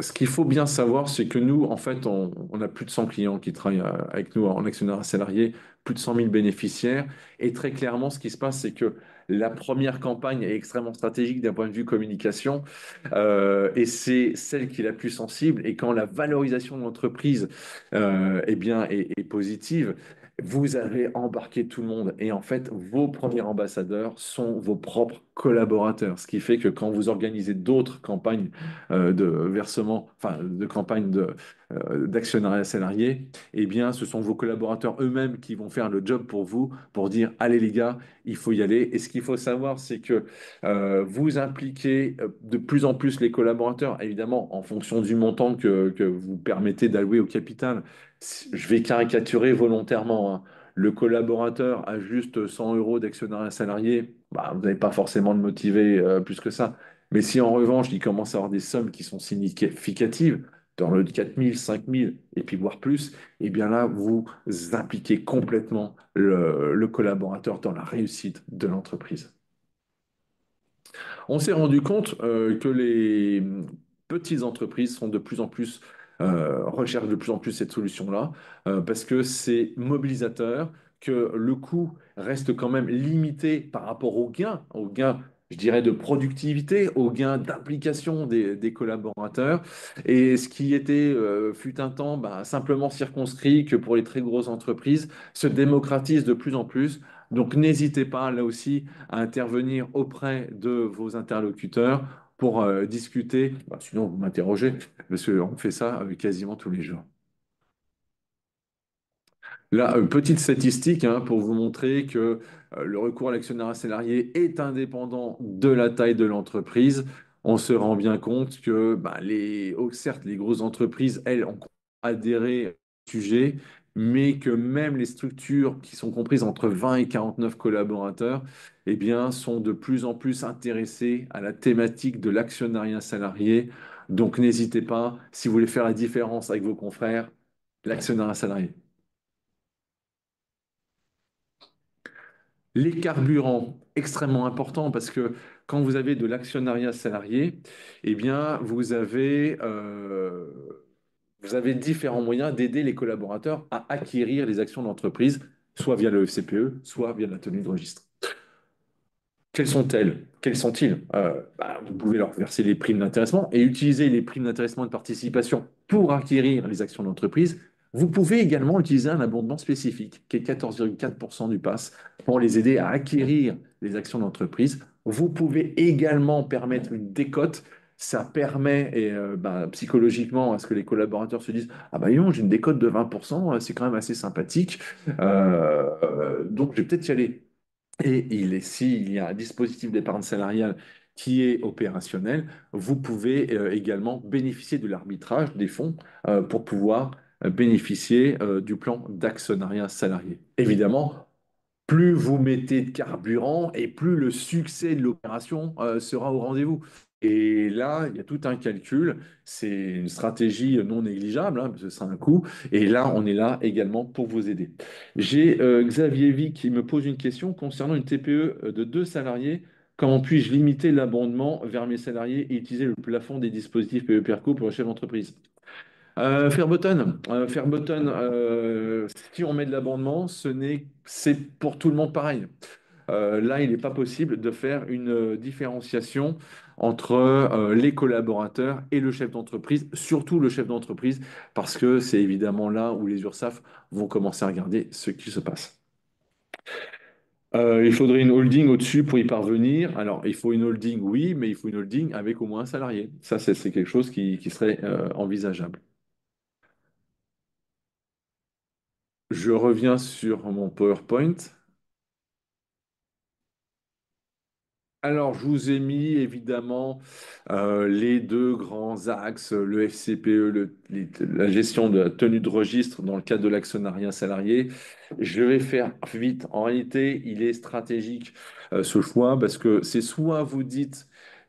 ce qu'il faut bien savoir, c'est que nous, en fait, on a plus de 100 clients qui travaillent avec nous en actionnariat salarié, plus de 100 000 bénéficiaires. Et très clairement, ce qui se passe, c'est que la première campagne est extrêmement stratégique d'un point de vue communication, et c'est celle qui est la plus sensible. Et quand la valorisation de l'entreprise eh bien, est positive, vous avez embarqué tout le monde. Et en fait, vos premiers ambassadeurs sont vos propres collaborateurs. Ce qui fait que quand vous organisez d'autres campagnes de versement, enfin de campagne d'actionnariat salarié, eh bien, ce sont vos collaborateurs eux-mêmes qui vont faire le job pour vous, pour dire, allez les gars, il faut y aller. Et ce qu'il faut savoir, c'est que vous impliquez de plus en plus les collaborateurs, évidemment, en fonction du montant que vous permettez d'allouer au capital. Je vais caricaturer volontairement, hein. Le collaborateur a juste 100 euros d'actionnariat salarié, bah, vous n'avez pas forcément le motiver plus que ça. Mais si en revanche, il commence à avoir des sommes qui sont significatives, dans le 4 000, 5 000, et puis voire plus, eh bien là, vous impliquez complètement le collaborateur dans la réussite de l'entreprise. On s'est rendu compte que les petites entreprises sont de plus en plus, recherchent de plus en plus cette solution-là, parce que c'est mobilisateur, que le coût reste quand même limité par rapport aux gains, je dirais, de productivité, aux gains d'implication des collaborateurs. Et ce qui était, fut un temps, bah, simplement circonscrit que pour les très grosses entreprises, se démocratise de plus en plus. Donc n'hésitez pas, là aussi, à intervenir auprès de vos interlocuteurs pour discuter. Bah, sinon, vous m'interrogez, parce qu'on fait ça quasiment tous les jours. Là, petite statistique hein, pour vous montrer que le recours à l'actionnariat salarié est indépendant de la taille de l'entreprise. On se rend bien compte que bah, certes, les grosses entreprises, elles, ont adhéré au sujet, mais que même les structures qui sont comprises entre 20 et 49 collaborateurs, eh bien, sont de plus en plus intéressées à la thématique de l'actionnariat salarié. Donc, n'hésitez pas, si vous voulez faire la différence avec vos confrères, l'actionnariat salarié. Les carburants, extrêmement importants parce que quand vous avez de l'actionnariat salarié, eh bien, vous avez différents moyens d'aider les collaborateurs à acquérir les actions d'entreprise, soit via le FCPE, soit via la tenue de registre. Quelles sont-elles? Quels sont-ils? Bah, vous pouvez leur verser les primes d'intéressement et utiliser les primes d'intéressement et de participation pour acquérir les actions d'entreprise. Vous pouvez également utiliser un abondement spécifique, qui est 14,4% du pass, pour les aider à acquérir les actions d'entreprise. Vous pouvez également permettre une décote. Ça permet et, bah, psychologiquement à ce que les collaborateurs se disent, ah bah non, j'ai une décote de 20%, c'est quand même assez sympathique. Donc je vais peut-être y aller. Et s'il y a un dispositif d'épargne salariale qui est opérationnel, vous pouvez également bénéficier de l'arbitrage des fonds pour pouvoir bénéficier du plan d'actionnariat salarié. Évidemment, plus vous mettez de carburant et plus le succès de l'opération sera au rendez-vous. Et là, il y a tout un calcul. C'est une stratégie non négligeable, hein, parce que c'est un coût. Et là, on est là également pour vous aider. J'ai Xavier Vic qui me pose une question concernant une TPE de 2 salariés. Comment puis-je limiter l'abondement vers mes salariés et utiliser le plafond des dispositifs PE Perco pour le chef d'entreprise? Fairbotton, si on met de l'abondement, c'est pour tout le monde pareil. là, il n'est pas possible de faire une différenciation entre les collaborateurs et le chef d'entreprise, surtout le chef d'entreprise, parce que c'est évidemment là où les URSSAF vont commencer à regarder ce qui se passe. Il faudrait une holding au-dessus pour y parvenir. Alors, il faut une holding, oui, mais il faut une holding avec au moins un salarié. Ça, c'est quelque chose qui serait envisageable. Je reviens sur mon PowerPoint. Alors, je vous ai mis évidemment les deux grands axes, le FCPE, la gestion de la tenue de registre dans le cadre de l'actionnariat salarié. Je vais faire vite. En réalité, il est stratégique ce choix parce que c'est soit vous dites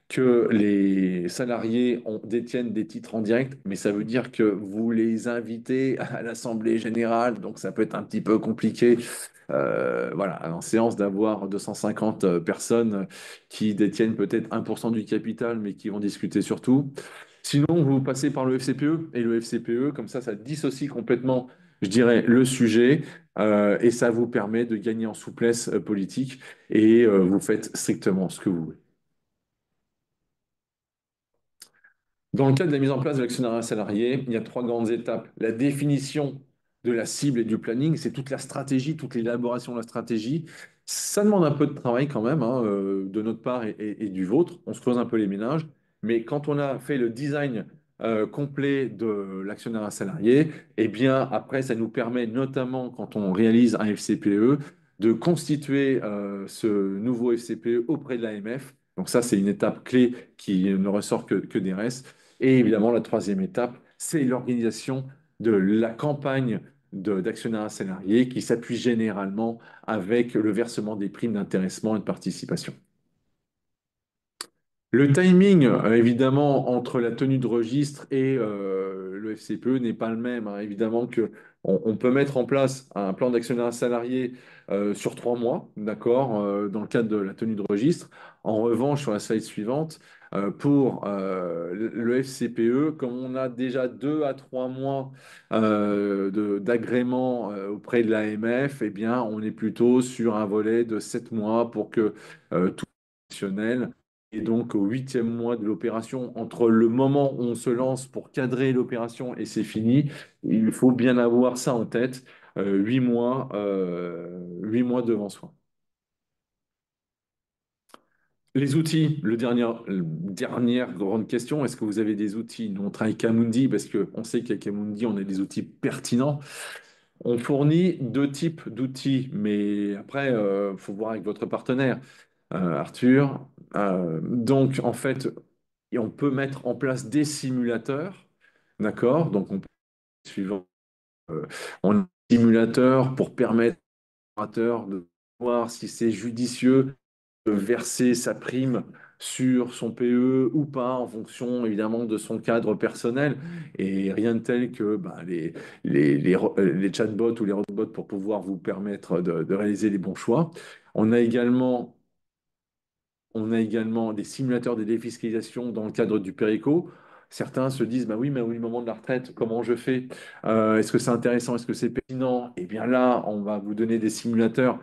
que les salariés détiennent des titres en direct, mais ça veut dire que vous les invitez à l'Assemblée générale, donc ça peut être un petit peu compliqué. Voilà, en séance d'avoir 250 personnes qui détiennent peut-être 1% du capital, mais qui vont discuter sur tout. Sinon, vous passez par le FCPE, et le FCPE, comme ça dissocie complètement, je dirais, le sujet, et ça vous permet de gagner en souplesse politique, et vous faites strictement ce que vous voulez. Dans le cadre de la mise en place de l'actionnariat salarié, il y a trois grandes étapes. La définition de la cible et du planning, c'est toute la stratégie, toute l'élaboration de la stratégie. Ça demande un peu de travail quand même, hein, de notre part et du vôtre. On se creuse un peu les ménages. Mais quand on a fait le design complet de l'actionnariat salarié, eh bien après, ça nous permet notamment quand on réalise un FCPE de constituer ce nouveau FCPE auprès de l'AMF. Donc ça, c'est une étape clé qui ne ressort que des restes. Et évidemment, la troisième étape, c'est l'organisation de la campagne d'actionnariat salarié qui s'appuie généralement avec le versement des primes d'intéressement et de participation. Le timing, évidemment, entre la tenue de registre et le FCPE n'est pas le même, hein. Évidemment que on peut mettre en place un plan d'actionnariat salarié sur 3 mois, d'accord, dans le cadre de la tenue de registre. En revanche, sur la slide suivante, pour le FCPE, comme on a déjà 2 à 3 mois d'agrément auprès de l'AMF, eh bien, on est plutôt sur un volet de 7 mois pour que tout fonctionnel. Et donc, au 8e mois de l'opération, entre le moment où on se lance pour cadrer l'opération et c'est fini, il faut bien avoir ça en tête, 8 mois, 8 mois devant soi. Les outils, dernière grande question, est-ce que vous avez des outils? Nous, on travaille avec Amundi parce qu'on sait qu'avec Amundi, on a des outils pertinents. On fournit deux types d'outils, mais après, il faut voir avec votre partenaire, Arthur. Donc, en fait, et on peut mettre en place des simulateurs, d'accord? Donc, on peut, suivant, on a un simulateur pour permettre au opérateur de voir si c'est judicieux de verser sa prime sur son PE ou pas, en fonction évidemment de son cadre personnel. Et rien de tel que bah, les chatbots ou les robots pour pouvoir vous permettre de réaliser les bons choix. On a également On a également des simulateurs de défiscalisation dans le cadre du Péréco. Certains se disent, bah oui, mais au moment de la retraite, comment je fais? Est-ce que c'est intéressant? Est-ce que c'est pertinent? Eh bien là, on va vous donner des simulateurs,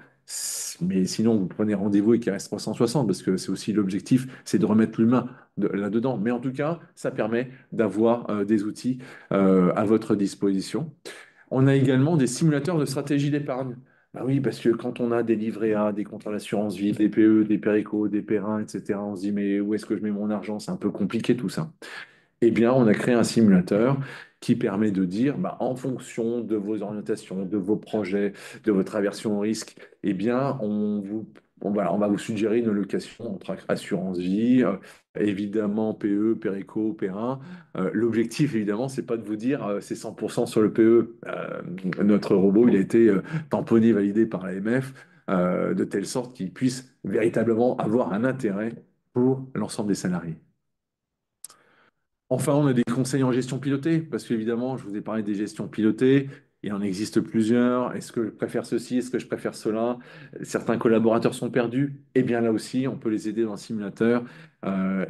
mais sinon, vous prenez rendez-vous et qu'il reste 360, parce que c'est aussi l'objectif, c'est de remettre l'humain là-dedans. Mais en tout cas, ça permet d'avoir des outils à votre disposition. On a également des simulateurs de stratégie d'épargne. Bah oui, parce que quand on a des livrets A, des contrats d'assurance vie, des PE, des Péréco, des Perrin, etc., on se dit, mais où est-ce que je mets mon argent? C'est un peu compliqué tout ça. Eh bien, on a créé un simulateur qui permet de dire, bah, en fonction de vos orientations, de vos projets, de votre aversion au risque, eh bien, voilà, on va vous suggérer une location entre assurance vie, évidemment PE, Péréco, Perrin. L'objectif, évidemment, c'est pas de vous dire c'est 100% sur le PE. Notre robot, il a été tamponné, validé par l'AMF, de telle sorte qu'il puisse véritablement avoir un intérêt pour l'ensemble des salariés. Enfin, on a des conseils en gestion pilotée, parce qu'évidemment, je vous ai parlé des gestions pilotées, il en existe plusieurs. Est-ce que je préfère ceci? Est-ce que je préfère cela? Certains collaborateurs sont perdus. Eh bien, là aussi, on peut les aider dans le simulateur.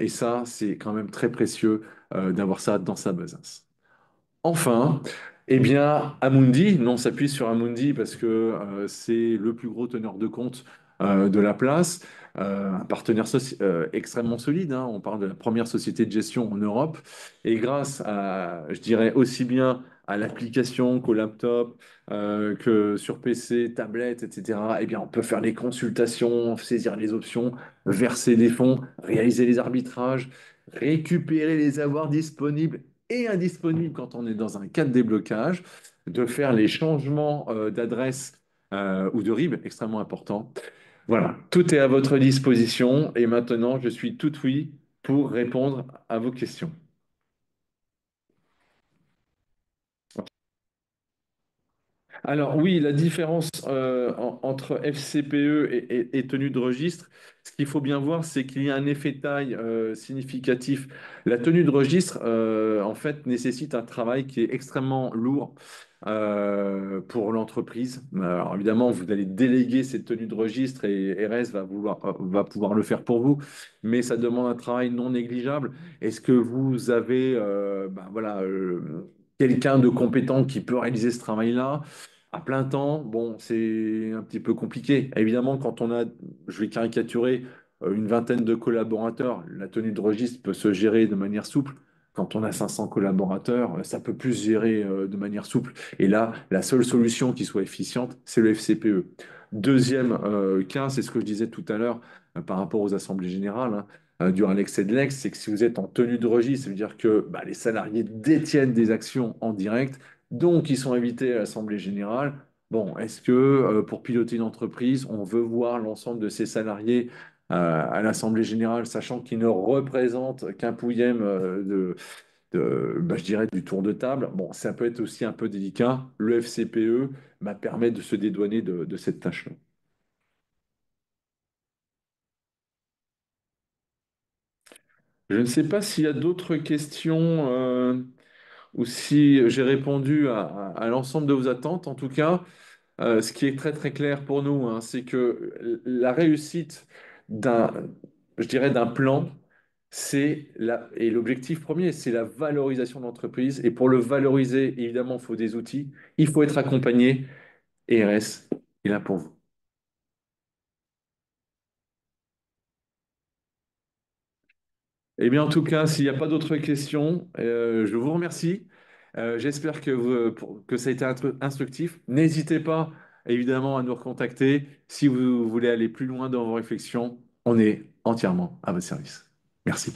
Et ça, c'est quand même très précieux d'avoir ça dans sa besace. Enfin, eh bien, Amundi, nous on s'appuie sur Amundi parce que c'est le plus gros teneur de compte de la place. Un partenaire extrêmement solide, hein. On parle de la première société de gestion en Europe. Et grâce à, je dirais, aussi bien à l'application qu'au laptop, que sur PC, tablette, etc., eh bien, on peut faire les consultations, saisir les options, verser des fonds, réaliser les arbitrages, récupérer les avoirs disponibles et indisponibles quand on est dans un cas de déblocage, de faire les changements d'adresse ou de RIB, extrêmement important. Voilà, tout est à votre disposition et maintenant je suis tout oui pour répondre à vos questions. Alors oui, la différence entre FCPE et tenue de registre, ce qu'il faut bien voir, c'est qu'il y a un effet taille significatif. La tenue de registre, en fait, nécessite un travail qui est extrêmement lourd pour l'entreprise. Alors évidemment, vous allez déléguer cette tenue de registre et RS va pouvoir le faire pour vous, mais ça demande un travail non négligeable. Est-ce que vous avez voilà, quelqu'un de compétent qui peut réaliser ce travail-là? À plein temps, bon, c'est un petit peu compliqué. Évidemment, quand on a, je vais caricaturer, une vingtaine de collaborateurs, la tenue de registre peut se gérer de manière souple. Quand on a 500 collaborateurs, ça peut plus se gérer de manière souple. Et là, la seule solution qui soit efficiente, c'est le FCPE. Deuxième cas, c'est ce que je disais tout à l'heure par rapport aux assemblées générales, hein, durant l'excès de l'ex, c'est que si vous êtes en tenue de registre, ça veut dire que bah, les salariés détiennent des actions en direct, donc, ils sont invités à l'Assemblée générale. Bon, est-ce que pour piloter une entreprise, on veut voir l'ensemble de ses salariés à l'Assemblée générale, sachant qu'ils ne représentent qu'un pouillème je dirais, du tour de table? Bon, ça peut être aussi un peu délicat. Le FCPE permet de se dédouaner de cette tâche-là. Je ne sais pas s'il y a d'autres questions ou si j'ai répondu à l'ensemble de vos attentes. En tout cas, ce qui est très très clair pour nous, hein, c'est que la réussite d'un, je dirais, d'un plan, et l'objectif premier, c'est la valorisation de l'entreprise. Et pour le valoriser, évidemment, il faut des outils, il faut être accompagné. Et RS est là pour vous. Eh bien, en tout cas, s'il n'y a pas d'autres questions, je vous remercie. J'espère que ça a été instructif. N'hésitez pas, évidemment, à nous recontacter si vous voulez aller plus loin dans vos réflexions. On est entièrement à votre service. Merci.